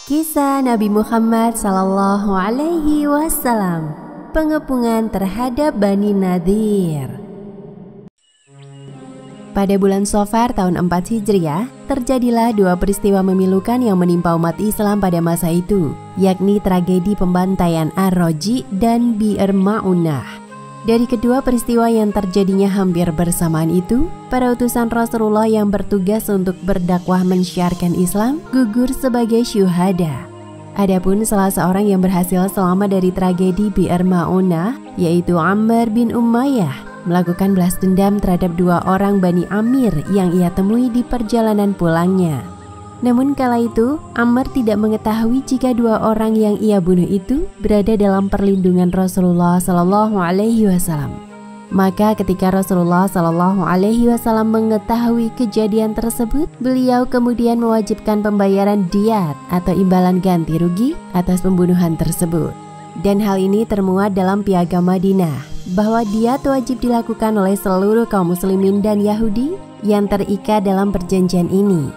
Kisah Nabi Muhammad Sallallahu Alaihi Wasallam, pengepungan terhadap Bani Nadhir. Pada bulan Safar tahun 4 Hijriah, terjadilah dua peristiwa memilukan yang menimpa umat Islam pada masa itu, yakni tragedi pembantaian Ar-Raji dan Bi'r Ma'unah. Dari kedua peristiwa yang terjadinya hampir bersamaan itu, para utusan Rasulullah yang bertugas untuk berdakwah mensyiarkan Islam gugur sebagai syuhada. Adapun salah seorang yang berhasil selamat dari tragedi Bi'r Ma'unah, yaitu Ammar bin Umayyah, melakukan balas dendam terhadap dua orang Bani Amir yang ia temui di perjalanan pulangnya. Namun kala itu, Ammar tidak mengetahui jika dua orang yang ia bunuh itu berada dalam perlindungan Rasulullah Sallallahu Alaihi Wasallam. Maka ketika Rasulullah Sallallahu Alaihi Wasallam mengetahui kejadian tersebut, beliau kemudian mewajibkan pembayaran diyat atau imbalan ganti rugi atas pembunuhan tersebut. Dan hal ini termuat dalam Piagam Madinah, bahwa diyat wajib dilakukan oleh seluruh kaum muslimin dan Yahudi yang terikat dalam perjanjian ini.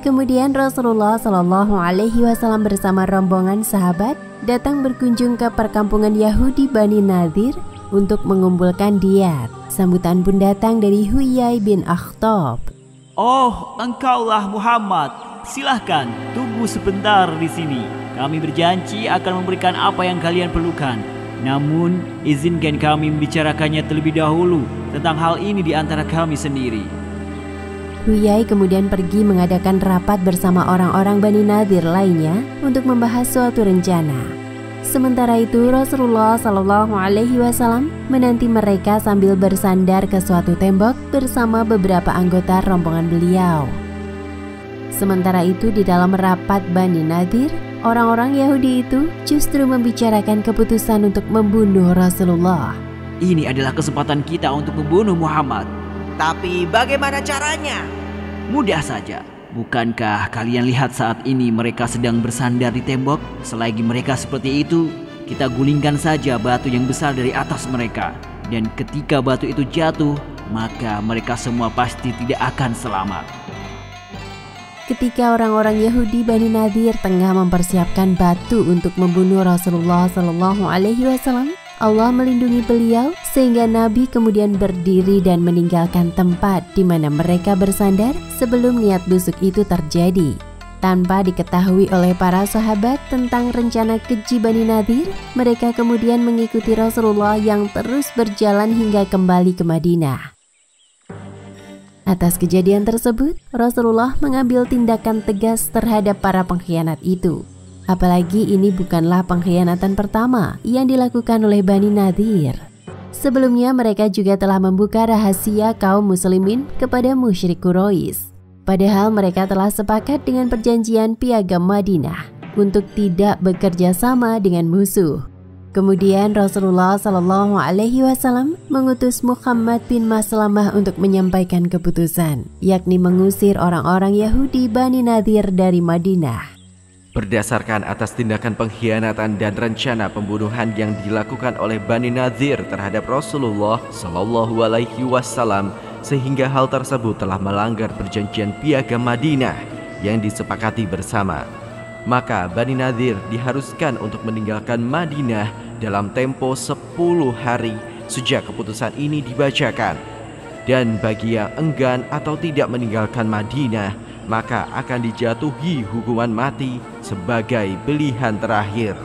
Kemudian Rasulullah Shallallahu Alaihi Wasallam bersama rombongan sahabat datang berkunjung ke perkampungan Yahudi Bani Nadhir untuk mengumpulkan diyat. Sambutan pun datang dari Huyai bin Akhtab. Oh, engkaulah Muhammad. Silahkan tunggu sebentar di sini. Kami berjanji akan memberikan apa yang kalian perlukan. Namun, izinkan kami membicarakannya terlebih dahulu tentang hal ini di antara kami sendiri. Huyai kemudian pergi mengadakan rapat bersama orang-orang Bani Nadhir lainnya untuk membahas suatu rencana. Sementara itu Rasulullah Shallallahu Alaihi Wasallam menanti mereka sambil bersandar ke suatu tembok bersama beberapa anggota rombongan beliau. Sementara itu di dalam rapat Bani Nadhir, orang-orang Yahudi itu justru membicarakan keputusan untuk membunuh Rasulullah. Ini adalah kesempatan kita untuk membunuh Muhammad. Tapi bagaimana caranya? Mudah saja. Bukankah kalian lihat saat ini mereka sedang bersandar di tembok? Selagi mereka seperti itu, kita gulingkan saja batu yang besar dari atas mereka. Dan ketika batu itu jatuh, maka mereka semua pasti tidak akan selamat. Ketika orang-orang Yahudi Bani Nadhir tengah mempersiapkan batu untuk membunuh Rasulullah Shallallahu Alaihi Wasallam, Allah melindungi beliau sehingga Nabi kemudian berdiri dan meninggalkan tempat di mana mereka bersandar sebelum niat busuk itu terjadi. Tanpa diketahui oleh para sahabat tentang rencana keji Bani Nadhir, mereka kemudian mengikuti Rasulullah yang terus berjalan hingga kembali ke Madinah. Atas kejadian tersebut, Rasulullah mengambil tindakan tegas terhadap para pengkhianat itu. Apalagi ini bukanlah pengkhianatan pertama yang dilakukan oleh Bani Nadhir. Sebelumnya mereka juga telah membuka rahasia kaum muslimin kepada musyrik Quraisy. Padahal mereka telah sepakat dengan perjanjian Piagam Madinah untuk tidak bekerja sama dengan musuh. Kemudian Rasulullah Shallallahu Alaihi Wasallam mengutus Muhammad bin Maslamah untuk menyampaikan keputusan, yakni mengusir orang-orang Yahudi Bani Nadhir dari Madinah. Berdasarkan atas tindakan pengkhianatan dan rencana pembunuhan yang dilakukan oleh Bani Nadhir terhadap Rasulullah Shallallahu Alaihi Wasallam, sehingga hal tersebut telah melanggar perjanjian Piagam Madinah yang disepakati bersama. Maka Bani Nadhir diharuskan untuk meninggalkan Madinah dalam tempo 10 hari sejak keputusan ini dibacakan. Dan bagi yang enggan atau tidak meninggalkan Madinah, maka akan dijatuhi hukuman mati sebagai pilihan terakhir.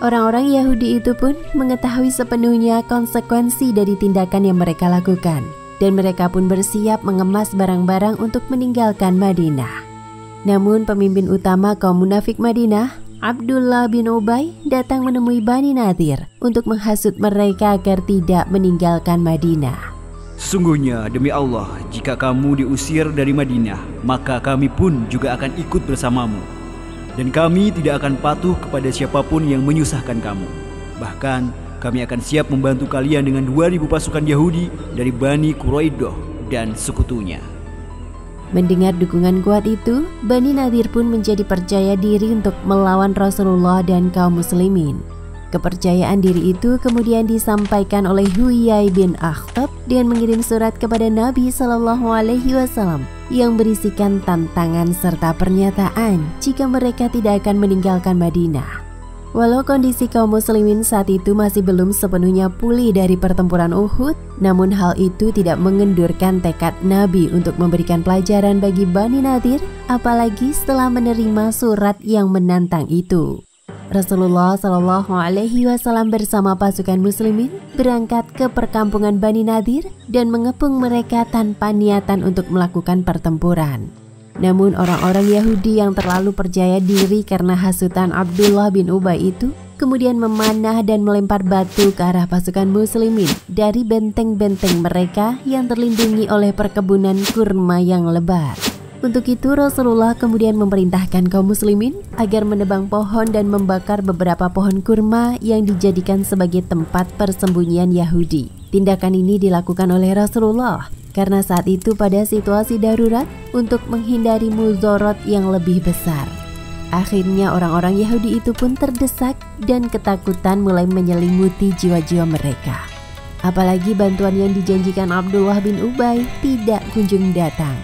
Orang-orang Yahudi itu pun mengetahui sepenuhnya konsekuensi dari tindakan yang mereka lakukan, dan mereka pun bersiap mengemas barang-barang untuk meninggalkan Madinah. Namun pemimpin utama kaum munafik Madinah, Abdullah bin Ubay, datang menemui Bani Nadhir untuk menghasut mereka agar tidak meninggalkan Madinah. Sesungguhnya demi Allah, jika kamu diusir dari Madinah, maka kami pun juga akan ikut bersamamu. Dan kami tidak akan patuh kepada siapapun yang menyusahkan kamu. Bahkan kami akan siap membantu kalian dengan 2000 pasukan Yahudi dari Bani Quraidah dan sekutunya. Mendengar dukungan kuat itu, Bani Nadhir pun menjadi percaya diri untuk melawan Rasulullah dan kaum muslimin. Kepercayaan diri itu kemudian disampaikan oleh Huyai bin Akhtab dengan mengirim surat kepada Nabi SAW yang berisikan tantangan serta pernyataan jika mereka tidak akan meninggalkan Madinah. Walau kondisi kaum muslimin saat itu masih belum sepenuhnya pulih dari pertempuran Uhud, namun hal itu tidak mengendurkan tekad Nabi untuk memberikan pelajaran bagi Bani Nadhir, apalagi setelah menerima surat yang menantang itu. Rasulullah SAW bersama pasukan muslimin berangkat ke perkampungan Bani Nadhir dan mengepung mereka tanpa niatan untuk melakukan pertempuran. Namun orang-orang Yahudi yang terlalu percaya diri karena hasutan Abdullah bin Ubay itu kemudian memanah dan melempar batu ke arah pasukan muslimin dari benteng-benteng mereka yang terlindungi oleh perkebunan kurma yang lebat. Untuk itu Rasulullah kemudian memerintahkan kaum muslimin agar menebang pohon dan membakar beberapa pohon kurma yang dijadikan sebagai tempat persembunyian Yahudi. Tindakan ini dilakukan oleh Rasulullah karena saat itu pada situasi darurat untuk menghindari mudzarat yang lebih besar. Akhirnya orang-orang Yahudi itu pun terdesak dan ketakutan mulai menyelimuti jiwa-jiwa mereka. Apalagi bantuan yang dijanjikan Abdullah bin Ubay tidak kunjung datang.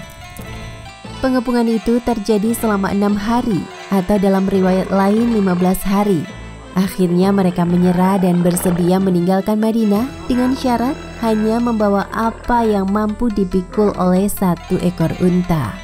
Pengepungan itu terjadi selama 6 hari atau dalam riwayat lain 15 hari. Akhirnya mereka menyerah dan bersedia meninggalkan Madinah dengan syarat hanya membawa apa yang mampu dipikul oleh 1 ekor unta.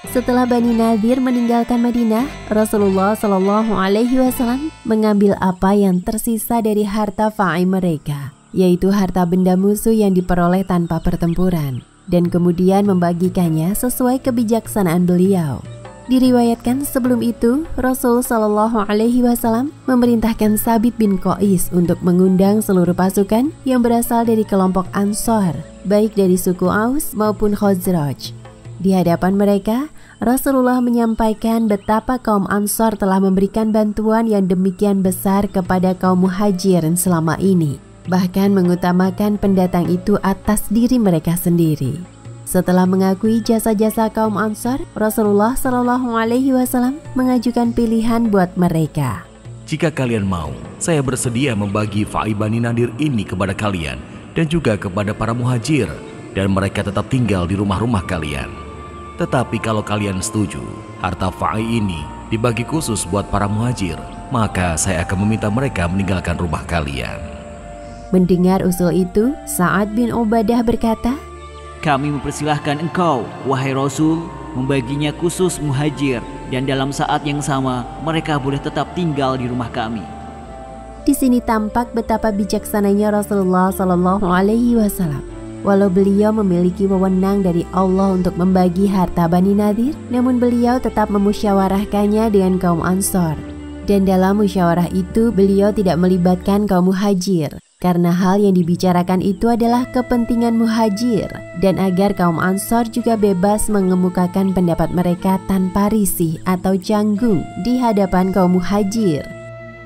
Setelah Bani Nadhir meninggalkan Madinah, Rasulullah SAW mengambil apa yang tersisa dari harta fa'i mereka, yaitu harta benda musuh yang diperoleh tanpa pertempuran, dan kemudian membagikannya sesuai kebijaksanaan beliau. Diriwayatkan sebelum itu Rasul SAW memerintahkan Sabit bin Qais untuk mengundang seluruh pasukan yang berasal dari kelompok Ansor, baik dari suku Aus maupun Khazraj. Di hadapan mereka, Rasulullah menyampaikan betapa kaum Ansor telah memberikan bantuan yang demikian besar kepada kaum Muhajirin selama ini, bahkan mengutamakan pendatang itu atas diri mereka sendiri. Setelah mengakui jasa-jasa kaum Ansar, Rasulullah SAW mengajukan pilihan buat mereka. Jika kalian mau, saya bersedia membagi fa'i Bani Nadhir ini kepada kalian dan juga kepada para muhajir, dan mereka tetap tinggal di rumah-rumah kalian. Tetapi kalau kalian setuju, harta fa'i ini dibagi khusus buat para muhajir, maka saya akan meminta mereka meninggalkan rumah kalian. Mendengar usul itu, Sa'ad bin Ubadah berkata, "Kami mempersilahkan engkau, wahai Rasul, membaginya khusus muhajir, dan dalam saat yang sama mereka boleh tetap tinggal di rumah kami." Di sini tampak betapa bijaksananya Rasulullah SAW. Walau beliau memiliki wewenang dari Allah untuk membagi harta Bani Nadhir, namun beliau tetap memusyawarahkannya dengan kaum Ansor. Dan dalam musyawarah itu beliau tidak melibatkan kaum muhajir, karena hal yang dibicarakan itu adalah kepentingan muhajir, dan agar kaum Ansor juga bebas mengemukakan pendapat mereka tanpa risih atau canggung di hadapan kaum muhajir.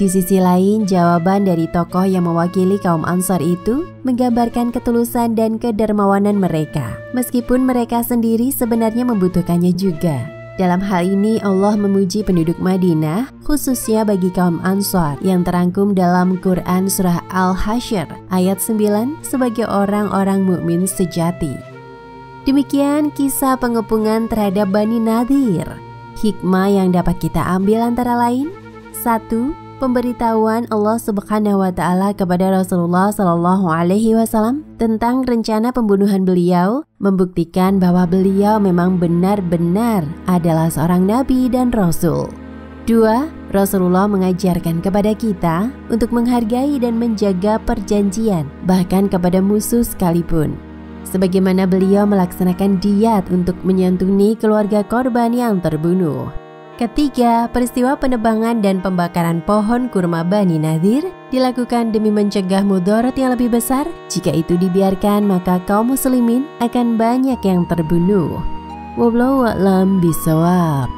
Di sisi lain, jawaban dari tokoh yang mewakili kaum Ansor itu menggambarkan ketulusan dan kedermawanan mereka, meskipun mereka sendiri sebenarnya membutuhkannya juga. Dalam hal ini Allah memuji penduduk Madinah, khususnya bagi kaum Ansor yang terangkum dalam Quran Surah Al-Hasyr ayat 9 sebagai orang-orang mukmin sejati. Demikian kisah pengepungan terhadap Bani Nadhir. Hikmah yang dapat kita ambil antara lain: 1. Pemberitahuan Allah Subhanahu wa Ta'ala kepada Rasulullah SAW tentang rencana pembunuhan beliau membuktikan bahwa beliau memang benar-benar adalah seorang nabi dan rasul. 2. Rasulullah mengajarkan kepada kita untuk menghargai dan menjaga perjanjian, bahkan kepada musuh sekalipun, sebagaimana beliau melaksanakan diat untuk menyantuni keluarga korban yang terbunuh. Ketiga, peristiwa penebangan dan pembakaran pohon kurma Bani Nadhir dilakukan demi mencegah mudarat yang lebih besar. Jika itu dibiarkan, maka kaum muslimin akan banyak yang terbunuh. Wallahu a'lam bishawab.